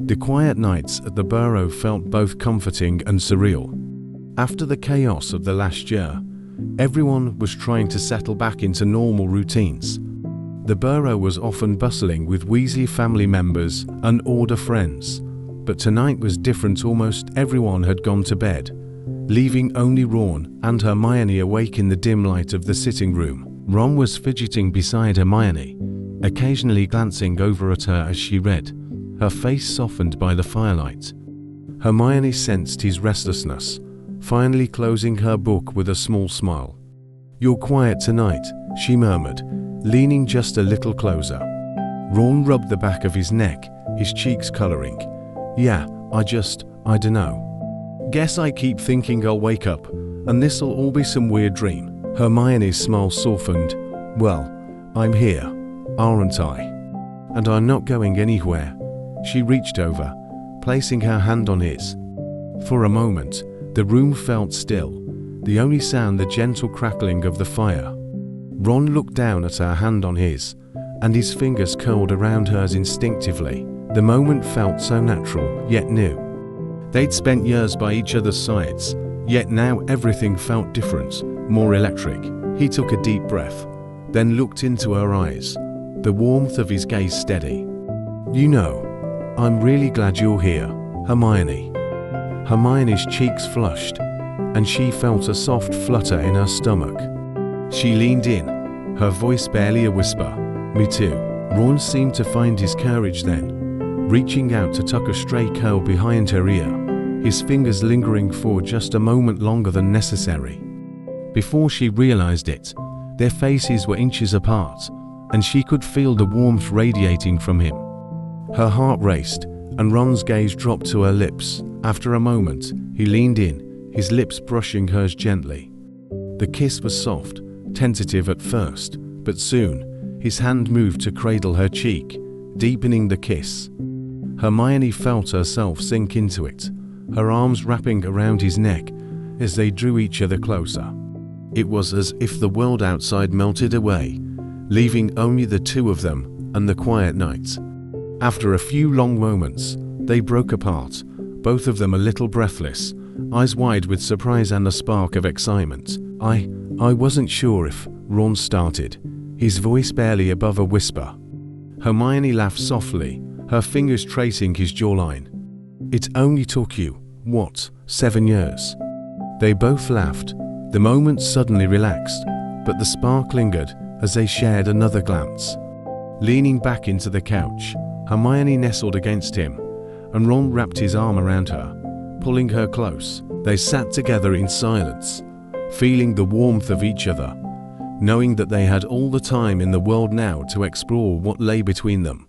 The quiet nights at the Burrow felt both comforting and surreal. After the chaos of the last year, everyone was trying to settle back into normal routines. The Burrow was often bustling with Weasley family members and older friends, but tonight was different. Almost everyone had gone to bed, leaving only Ron and Hermione awake in the dim light of the sitting room. Ron was fidgeting beside Hermione, occasionally glancing over at her as she read, her face softened by the firelight. Hermione sensed his restlessness, finally closing her book with a small smile. "You're quiet tonight," she murmured, leaning just a little closer. Ron rubbed the back of his neck, his cheeks coloring. "Yeah, I dunno. Guess I keep thinking I'll wake up, and this'll all be some weird dream." Hermione's smile softened. "Well, I'm here, aren't I? And I'm not going anywhere." She reached over, placing her hand on his. For a moment, the room felt still, the only sound the gentle crackling of the fire. Ron looked down at her hand on his, and his fingers curled around hers instinctively. The moment felt so natural, yet new. They'd spent years by each other's sides, yet now everything felt different, more electric. He took a deep breath, then looked into her eyes, the warmth of his gaze steady. "You know, I'm really glad you're here, Hermione." Hermione's cheeks flushed, and she felt a soft flutter in her stomach. She leaned in, her voice barely a whisper. "Me too." Ron seemed to find his courage then, reaching out to tuck a stray curl behind her ear, his fingers lingering for just a moment longer than necessary. Before she realized it, their faces were inches apart, and she could feel the warmth radiating from him. Her heart raced, and Ron's gaze dropped to her lips. After a moment, he leaned in, his lips brushing hers gently. The kiss was soft, tentative at first, but soon, his hand moved to cradle her cheek, deepening the kiss. Hermione felt herself sink into it, her arms wrapping around his neck as they drew each other closer. It was as if the world outside melted away, leaving only the two of them and the quiet night. After a few long moments, they broke apart, both of them a little breathless, eyes wide with surprise and a spark of excitement. I wasn't sure if," Ron started, his voice barely above a whisper. Hermione laughed softly, her fingers tracing his jawline. "It only took you, 7 years?" They both laughed. The moment suddenly relaxed, but the spark lingered as they shared another glance. Leaning back into the couch, Hermione nestled against him, and Ron wrapped his arm around her, pulling her close. They sat together in silence, feeling the warmth of each other, knowing that they had all the time in the world now to explore what lay between them.